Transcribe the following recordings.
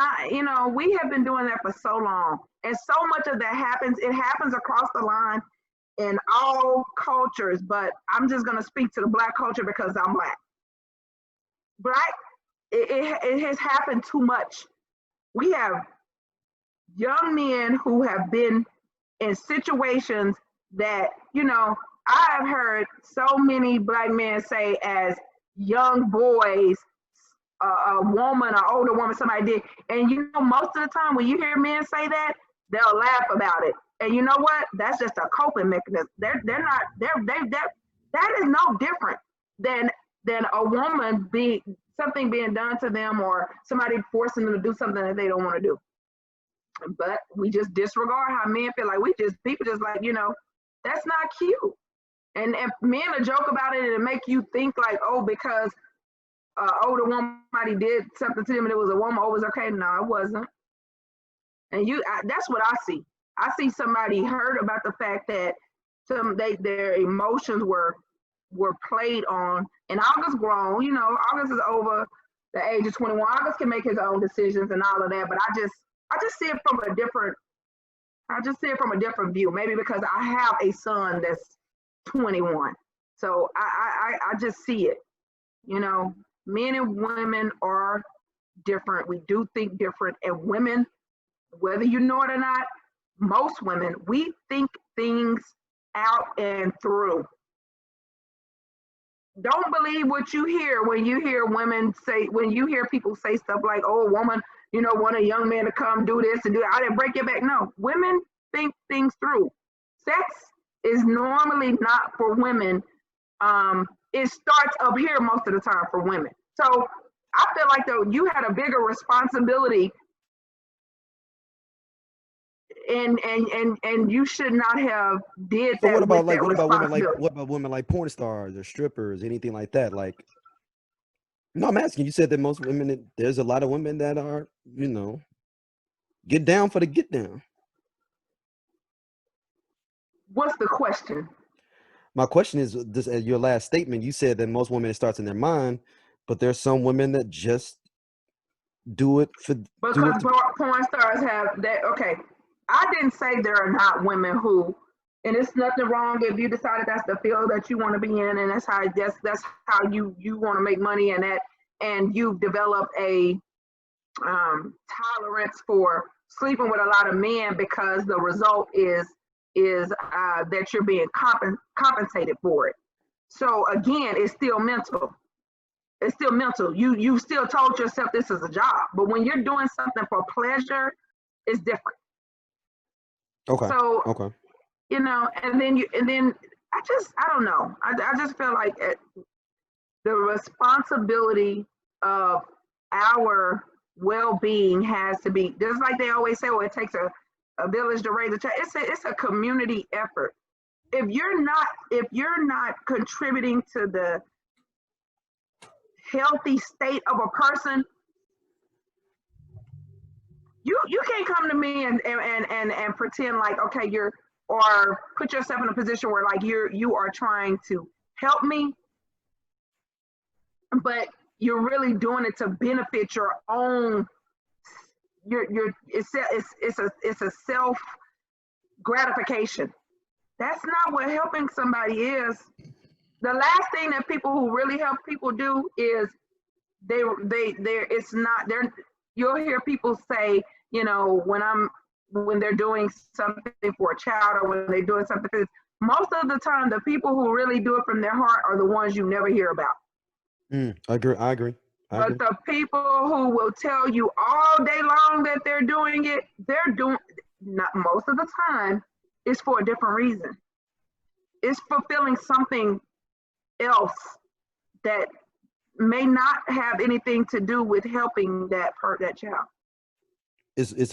And we have been doing that for so long. And so much of that happens, it happens across the line in all cultures, but I'm just going to speak to the Black culture because I'm Black. Black, it has happened too much. We have young men who have been in situations that, I've heard so many Black men say as young boys, a woman, an older woman, somebody did. And most of the time when you hear men say that, they'll laugh about it. And you know what? That's just a coping mechanism. That is no different than a woman something being done to them or somebody forcing them to do something that they don't want to do. But we just disregard how men feel like people just like, that's not cute. And men will joke about it and make you think like, oh, because older woman somebody did something to them and it was a woman, oh, it was okay. No, it wasn't. And that's what I see. I see somebody hurt about the fact that their emotions were played on. And August grown, August is over the age of 21. August can make his own decisions and all of that. But I just see it from a different view. Maybe because I have a son that's 21. So I just see it. Men and women are different. We do think different. And women, whether you know it or not, most women, we think things out and through. Don't believe what you hear when you hear people say stuff like, oh, woman, want a young man to come do this and do that. I didn't break your back. No, women think things through. Sex is normally not for women. It starts up here most of the time for women. So I feel like though you had a bigger responsibility and you should not have did that. So what about women like porn stars or strippers, anything like that? Like, no, I'm asking. You said that most women, there's a lot of women that are, get down for the get down. What's the question? My question is this: your last statement, you said that most women it starts in their mind, but there's some women that just do it for because porn stars have that. Okay, I didn't say there are not women who, and it's nothing wrong if you decided that's the field that you want to be in, and that's how you want to make money, and you've developed a tolerance for sleeping with a lot of men because the result is that you're being compensated for it. So again, it's still mental. It's still mental. You still told yourself this is a job, but when you're doing something for pleasure, it's different. Okay. So okay. And then I don't know. I just feel like the responsibility of our well-being has to be just like they always say. Well, it takes a village to raise a child. It's a community effort. If you're not contributing to the healthy state of a person, you can't come to me and pretend like okay or put yourself in a position where like you are trying to help me, but you're really doing it to benefit your own. It's a self gratification. That's not what helping somebody is. The last thing that people who really help people do is you'll hear people say, when they're doing something for a child or when they're doing something, most of the time the people who really do it from their heart are the ones you never hear about. I agree. But the people who will tell you all day long that they're doing it, not most of the time, it's for a different reason. It's fulfilling something else that may not have anything to do with helping that child. It's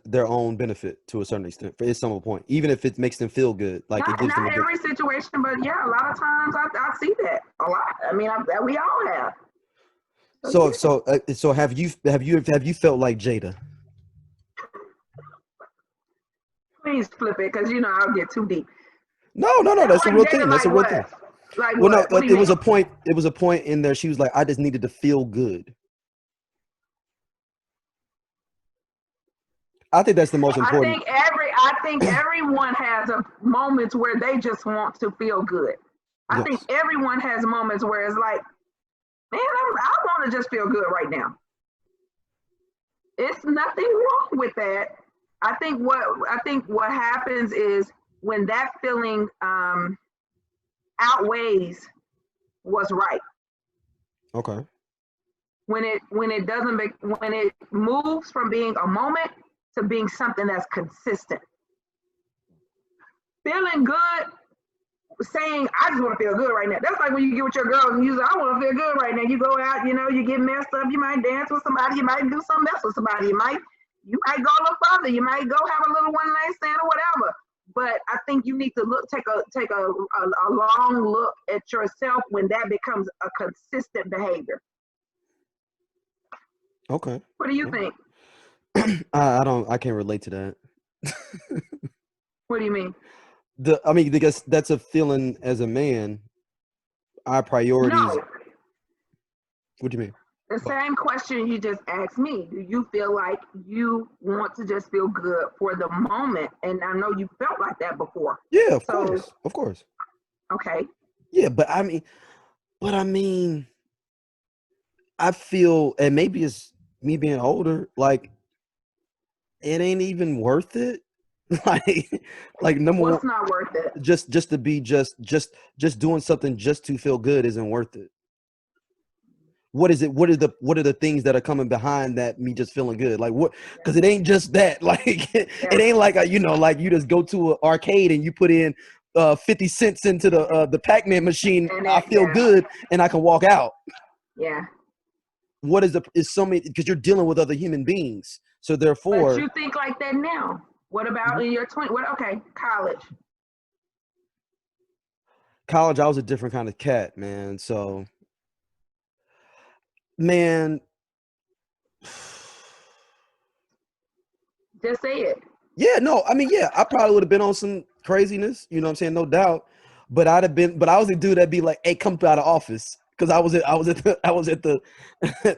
their own benefit to a certain extent at some point, even if it makes them feel good. Like not, it gives them not every situation, but yeah, a lot of times I see that a lot. I mean, we all have. So have you felt like Jada? Please flip it, because I'll get too deep. No, that's a real thing. That's a real thing. Like well, what? No, it was a point. It was a point in there. She was like, I just needed to feel good. I think that's the most I important. think everyone has a moments where they just want to feel good. I think Yes. everyone has moments where it's like, man, I want to just feel good right now. It's nothing wrong with that. I think what happens is when that feeling outweighs what's right. Okay. When it moves from being a moment to being something that's consistent. Feeling good, saying I just want to feel good right now. That's like when you get with your girls and you say I want to feel good right now. You go out, you get messed up. You might dance with somebody. You might do something else with somebody. You might go a little further. You might go have a little one night stand or whatever. But I think you need to take a long look at yourself when that becomes a consistent behavior. Okay. What do you think? I can't relate to that. What do you mean? I mean, because that's a feeling as a man. Our priorities. No, What do you mean? the same question you just asked me. Do you feel like you want to just feel good for the moment? And I know you felt like that before. Yeah, of So, course, of course. okay. Yeah, but I mean, I feel, and maybe it's me being older, like it ain't even worth it. like number one, What's not worth it? just to be just doing something just to feel good isn't worth it. What is it? What are the things that are coming behind that me just feeling good? Like what? Because it ain't just that. Like it ain't like like you just go to an arcade and you put in 50 cents into the Pac-Man machine. And I that, feel good and I can walk out. yeah. What is so many, because you're dealing with other human beings. So But therefore, you think like that now. What about in your 20s? What? Okay, college. college, I was a different kind of cat, man. So, man, Just say it. yeah, no, I mean, yeah, I probably would have been on some craziness, you know what I'm saying, no doubt. But I was the dude that'd be like, "Hey, come out of office," because I was at the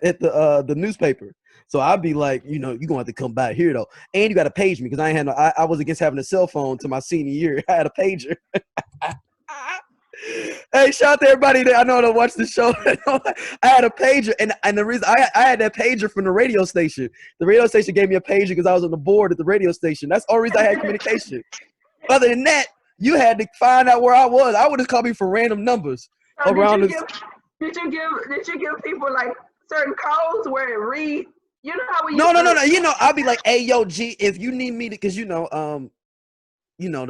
at the newspaper. So I'd be like, you're gonna have to come back here though, and you got to page me because I was against having a cell phone to my senior year. I had a pager. Hey, shout out to everybody that I know that watch the show. I had a pager, and the reason I had that pager from the radio station. The radio station gave me a pager because I was on the board at the radio station. That's the only reason I had communication. Other than that, you had to find out where I was. I would just call me for random numbers So around this. did you give people like certain codes where it read? You know how we No, used no, no, to. no. I'll be like, hey, yo, G, if you need me to, because the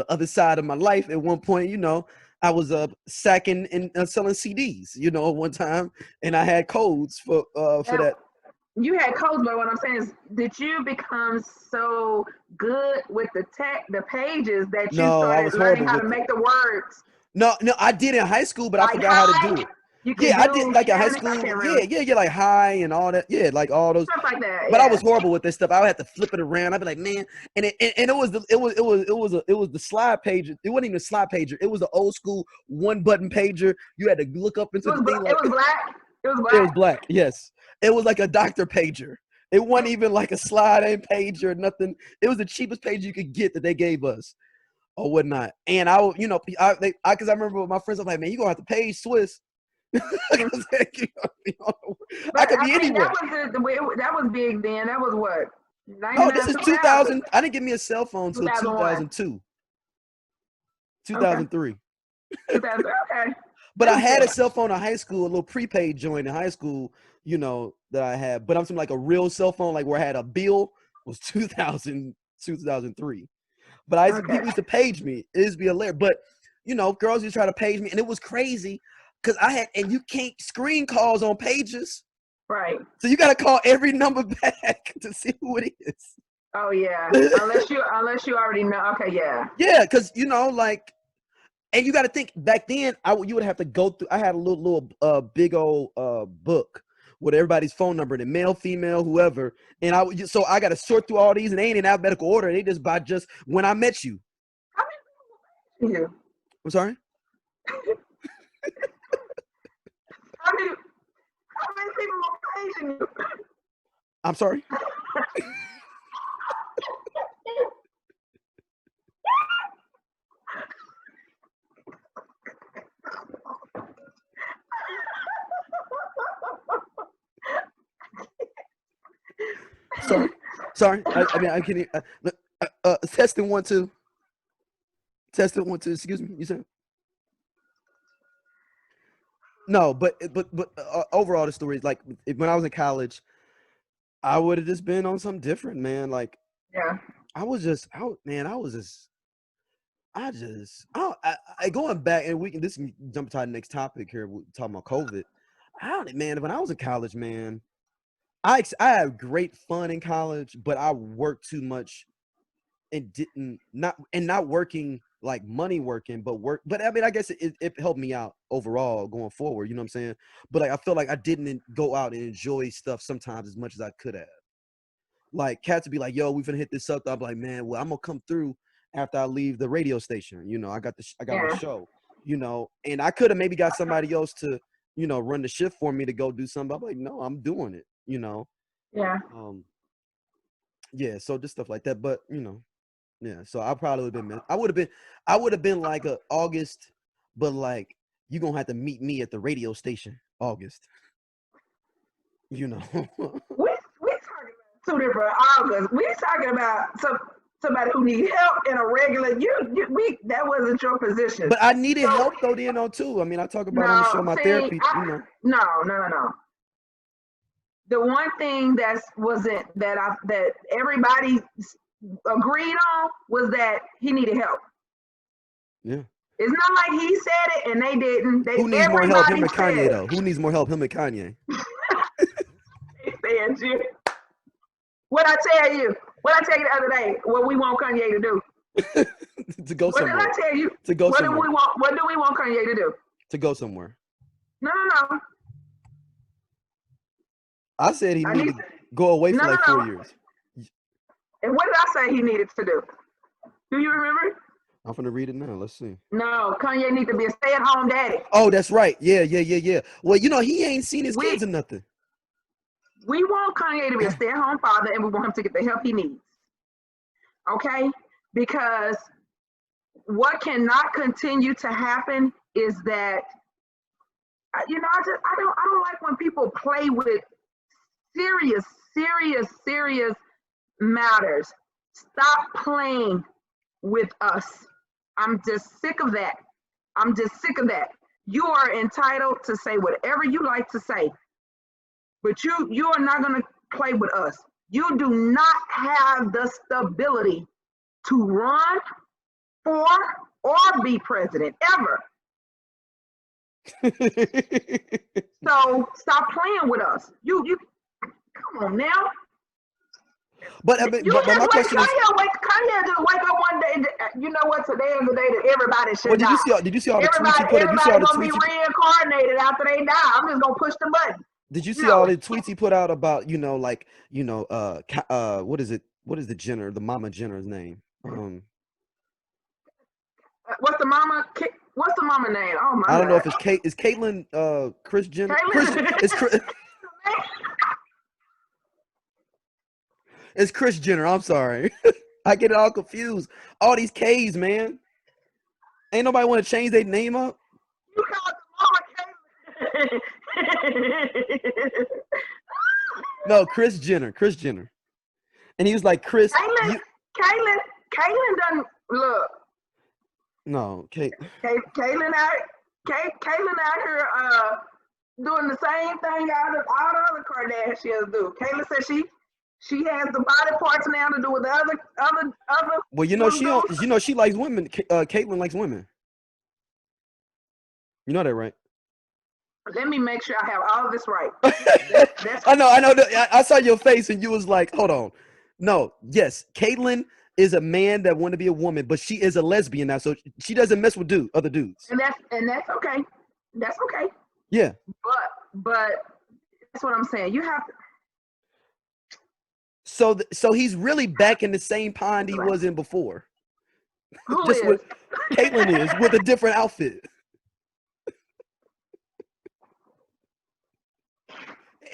other side of my life at one point, I was sacking and selling CDs, at one time, and I had codes for that. You had codes, but what I'm saying is, did you become so good with the pages that you No, I started was learning horrible how to with it. make the words No, I did in high school, but I like forgot how to hi? do it. You could Yeah, I did do like in high Spanish. I school. can't Yeah, remember yeah, yeah, like high and all that. Yeah, like all those. stuff like that. But I Yeah. was horrible with this stuff. I would have to flip it around. I'd be like, man, and it was the slide pager. It wasn't even a slide pager. It was the old school one button pager. You had to look up into the thing It like was black. It was it was black. black. Yes, it was like a doctor pager. It wasn't even like a slide in page or nothing. It was the cheapest page you could get that they gave us or whatnot. And because I remember with my friends, I'm like, man, you gonna have to pay Swiss. I But could I be think anywhere. that was big then. That was what No, this 99, is 2000, 2000. I didn't get me a cell phone until 2001. 2002, Okay, 2003. 2000. Okay, But I had a recent. cell phone in high school, a little prepaid joint in high school, that I had. But I'm saying like a real cell phone, like where I had a bill, was 2000, 2003. But people used to page me. It used to be hilarious. But, girls used to try to page me. And it was crazy because and you can't screen calls on pages. Right. So you got to call every number back to see who it is. Oh yeah. Unless you already know. Okay, yeah. Yeah, because, and you got to think back then, you would have to go through. I had a little big old book with everybody's phone number, and male, female, whoever. And I got to sort through all these, and they ain't in alphabetical order. They just by just when I met you. How many people you? I'm sorry. How many people are paging you? I'm sorry. Sorry. I mean, I can. Testing 1 2. Testing 1 2. Excuse me. You said no, but overall, the story is like when I was in college, I would have just been on something different, man. Like, Yeah. I was just out, man. Going back, and we can this can jump to the next topic here. We're talking about COVID. Man, when I was in college, man, I had great fun in college, but I worked too much and not working like money working, but I mean, I guess it helped me out overall going forward, you know what I'm saying? But like I feel like I didn't go out and enjoy stuff sometimes as much as I could have. Like cats would be like, yo, we finna hit this up. I'm like, man, well, I'm gonna come through after I leave the radio station. You know, I got my show, you know, and I could have maybe got somebody else to, you know, run the shift for me to go do something. I'm like, no, I'm doing it, you know? Yeah. Yeah, so just stuff like that. But, you know, yeah, so I probably would have been, I would have been like a August, but like, you're going to have to meet me at the radio station, August. You know. we talking about 2 different Augusts. We talking about somebody who need help in a regular, that wasn't your position. But I needed help though then on too. I mean, I talk about on the show my therapy, you know. No. The one thing that everybody agreed on was that he needed help. Yeah. It's not like he said it and they didn't. Who needs more help, him or Kanye though? Who needs more help, him or Kanye? They said you. What I tell you the other day, what we want Kanye to do. To go somewhere. What did I tell you? To go somewhere. What do we want Kanye to do? To go somewhere. No. I said he needed to go away for 4 years. And what did I say he needed to do? Do you remember? I'm gonna read it now. Let's see. No, Kanye needs to be a stay-at-home daddy. Oh, that's right. Yeah. Well, you know, he ain't seen his kids or nothing. We want Kanye to be a stay-at-home father, and we want him to get the help he needs. Okay? Because what cannot continue to happen is that, you know, I don't like when people play with serious matters. Stop playing with us. I'm just sick of that. You are entitled to say whatever you like to say, but you are not going to play with us. You do not have the stability to run for or be president ever. So stop playing with us. You come on now. But I mean, but my question is, Kanye just wake up one day. You know what? Today is the day that everybody should die. Did you see all the tweets he put? Everybody's gonna be reincarnated after they die. I'm just gonna push the button. Did you see all the tweets he put out about, you know, like, you know, what is it? What is the mama Jenner's name? What's the mama name? Oh my! I don't know if it's Caitlyn, Kris Jenner. It's Kris Jenner. I'm sorry. I get it all confused. All these K's, man. Ain't nobody want to change their name up. You called the mama Caitlyn. No, Kris Jenner. And he was like, Kris. Caitlyn doesn't look. No, Caitlyn out here doing the same thing all the other Kardashians do. Caitlyn said she has the body parts now to do with the other. Well, you know she likes women. Caitlyn likes women. You know that, right? Let me make sure I have all of this right. I know. I saw your face and you was like, hold on. No, yes, Caitlyn is a man that want to be a woman, but she is a lesbian now, so she doesn't mess with other dudes. And that's okay. That's okay. Yeah. But that's what I'm saying. You have to. So he's really back in the same pond he was in before. Who Just is? with Caitlyn is with a different outfit.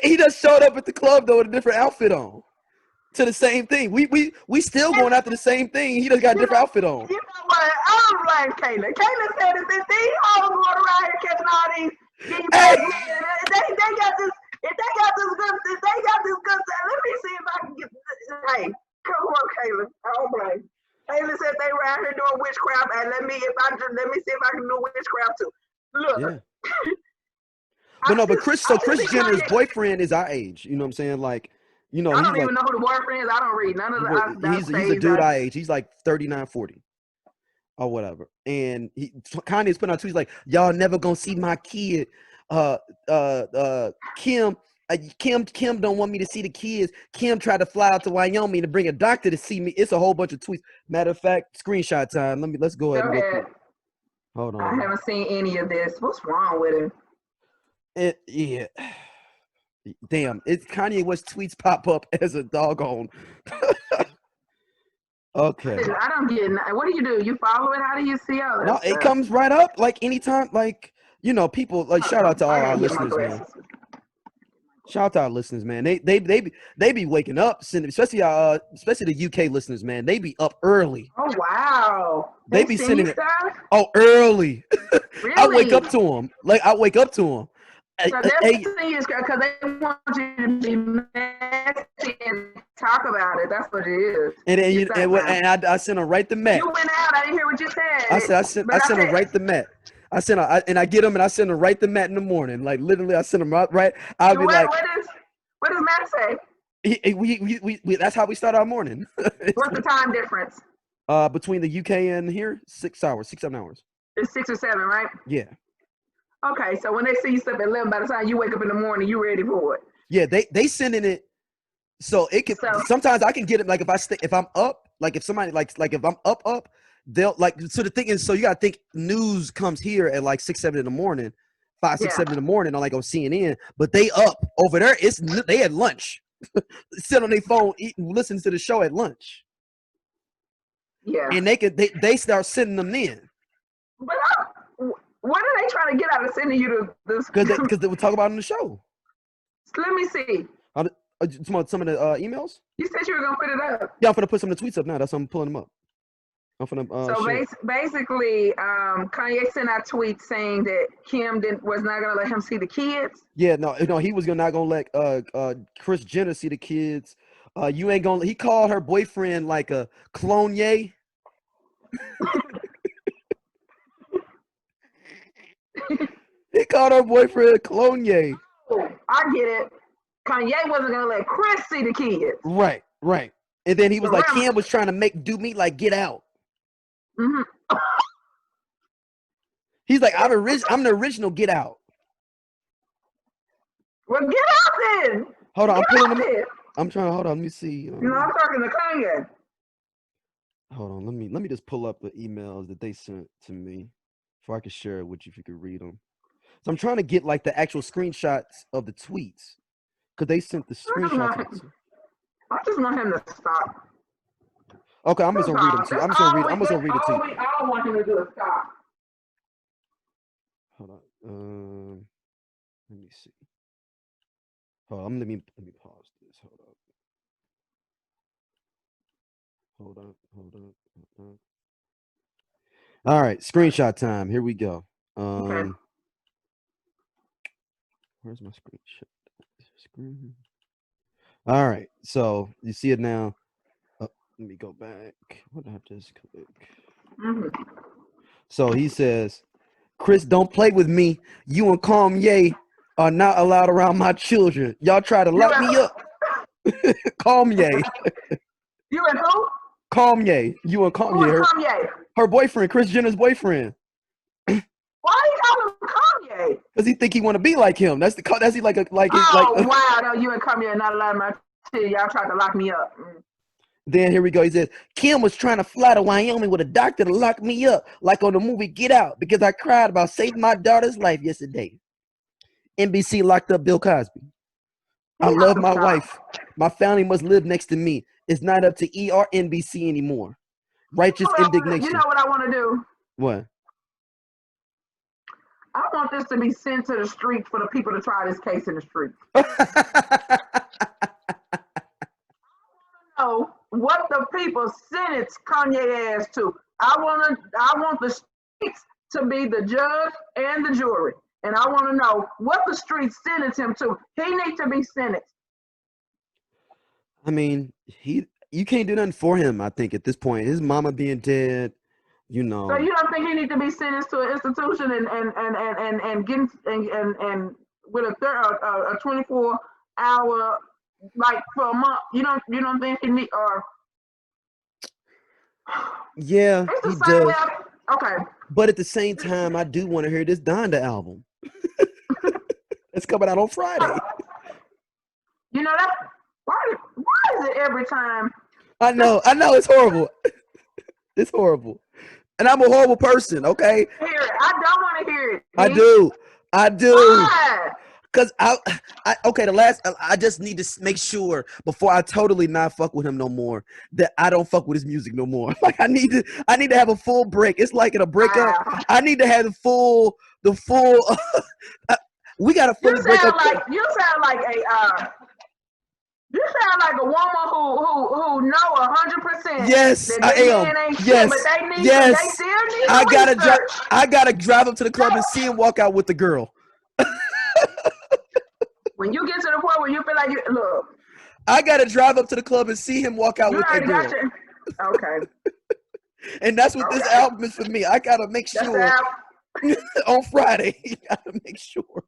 He just showed up at the club though with a different outfit on. To the same thing. We still going after the same thing. He just got a different outfit on. You know what? I don't blame Caitlyn. Caitlyn said that these hoes going around here catching all these Hey. they got this. If they got this good, let me see if I can get. Hey, come on, Caleb. I don't blame. Caleb said they were out here doing witchcraft, and let me see if I can do witchcraft too. Look. Yeah. But no, but Chris Jenner's boyfriend is our age. You know what I'm saying? Like, you know, I don't even know who the boyfriend is. I don't read none of the. He's a dude our age. He's like 39, 40. Or whatever. And Kanye's putting out tweets like, y'all never gonna see my kid. Kim don't want me to see the kids. Kim tried to fly out to Wyoming to bring a doctor to see me. It's a whole bunch of tweets. Matter of fact, screenshot time. Let's go ahead and look. Hold on. I haven't seen any of this. What's wrong with it? Yeah. Damn, it's Kanye West tweets pop up as a doggone. Okay. I don't get it. What do? You follow it? How do you see all that? No, it comes right up like anytime, like, you know, people like shout out to all our listeners, man. Shout out to our listeners, man. They be waking up, especially the UK listeners, man. They be up early. Oh wow. They be sending it. Oh, early. Really? I wake up to them. So because they want you to be messy and talk about it. That's what it is. And I sent them right to Matt. You went out. I didn't hear what you said. I sent them right to Matt. I get them and I send them right to Matt in the morning. Like literally, I send them right. I'll be like, what does Matt say? We that's how we start our morning. What's the time difference? Between the UK and here, 6 hours, 6, 7 hours. It's 6 or 7, right? Yeah. Okay, so when they see you stuff at 11, by the time you wake up in the morning, you ready for it. Yeah, they sending it. So it can sometimes I can get it like if I'm up, like if somebody like if I'm up, they'll like. So the thing is, so you gotta think news comes here at like 6, 7 in the morning, 5, 6, 7 in the morning on like on CNN, but they up over there. They had lunch, sit on their phone, listen to the show at lunch. Yeah, and they start sending them in. But what are they trying to get out of sending you to this? Because they would talk about it on the show. Let me see. Some of the emails? You said you were gonna put it up. Yeah, I'm gonna put some of the tweets up now. That's why I'm pulling them up. I'm gonna. Basically, Kanye sent out tweets saying that Kim was not gonna let him see the kids. Yeah, no, he was not gonna let Kris Jenner see the kids. You ain't gonna. He called her boyfriend like a Kanye. He called her boyfriend Kanye. Oh, I get it. Kanye wasn't gonna let Kris see the kids. Right. And then he was like, Kim was trying to do me like get out. Mm-hmm. He's like, I'm the original Get Out. Well, get out then. Hold on, I'm pulling them. I'm trying to hold on. Let me see. I'm talking to Kanye. Hold on, let me just pull up the emails that they sent to me, before I can share it with you if you could read them. So I'm trying to get like the actual screenshots of the tweets, because they sent the screenshots. I just want him to stop. Okay, I'm just gonna read them to you. I'm just gonna read it to you. I don't want him to do is stop. Hold on. Let me see. Hold on. Let me pause this. Hold on. All right, screenshot time. Here we go. Okay. Where's my screenshot? All right, so you see it now. Let me go back. What did I just click? Mm-hmm. So he says, Kris, don't play with me. You and Kanye are not allowed around my children. Y'all try to lock me up. Kanye. You and who? Kanye. You and Kanye. Who is Kanye? Her boyfriend, Kris Jenner's boyfriend. Why are you calling him Kanye? Because he think he want to be like him. That's he like. Wow, no, you and Kanye are not allowed my children. Y'all tried to lock me up. Then here we go. He says, Kim was trying to fly to Wyoming with a doctor to lock me up, like on the movie Get Out, because I cried about saving my daughter's life yesterday. NBC locked up Bill Cosby. I love my wife. My family must live next to me. It's not up to E or NBC anymore. Righteous indignation. You know what I want to do? What? I want this to be sent to the streets for the people to try this case in the streets. Know what the people sentenced Kanye ass to. I want the streets to be the judge and the jury. And I want to know what the streets sentenced him to. He needs to be sentenced. I mean, you can't do nothing for him. I think at this point, his mama being dead, you know. So you don't think he needs to be sentenced to an institution and getting and with a 24-hour like for a month? You don't think he need or? Yeah, it's the he same does. way okay. But at the same time, I do want to hear this Donda album. It's coming out on Friday. You know that why is it every time? I know it's horrible. It's horrible. And I'm a horrible person, okay? Hear it. I don't want to hear it. I do. Why? Cause I just need to make sure before I totally not fuck with him no more that I don't fuck with his music no more. Like I need to have a full break. It's like in a breakup. I need to have the full. We gotta fully break up. You sound like a woman who know 100%. Yes, I am. Yes, but yes. They still need I gotta drive up to the club and see him walk out with the girl. When you get to the point where you feel like look, I gotta drive up to the club and see him walk out with that girl. Okay. And that's what this album is for me. I gotta make sure on Friday. You gotta make sure.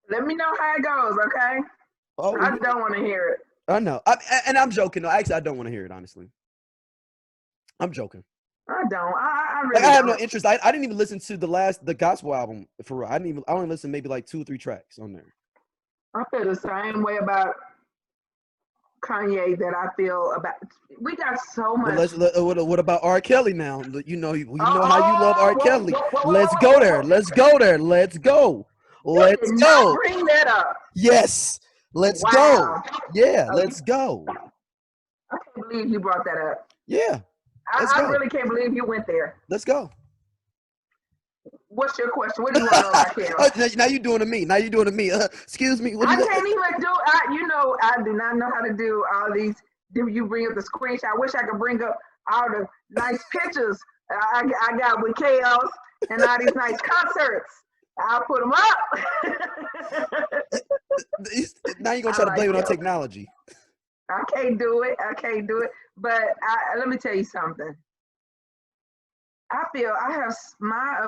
Let me know how it goes, okay? Oh, I don't want to hear it. I know. And I'm joking. No, actually, I don't want to hear it, honestly. I'm joking. I don't. I really I have no interest. I didn't even listen to the gospel album for real. I only listened maybe like 2 or 3 tracks on there. I feel the same way about Kanye that I feel about. We got so much. Well, what about R. Kelly now? You know how you love R. Kelly. Let's go there. Let's go there. Let's go. Let's go. Bring that up. Yes. Let's go. Yeah. Let's go. I can't believe you brought that up. Yeah. I really can't believe you went there. Let's go. What's your question? What do you want to know about Kelly? Now you're doing to me. Excuse me. I can't even do. I do not know how to do all these. You bring up the screenshot. I wish I could bring up all the nice pictures I got with Chaos and all these nice concerts. I'll put them up. Now you're gonna try to blame it on technology. I can't do it. But let me tell you something. I feel I have my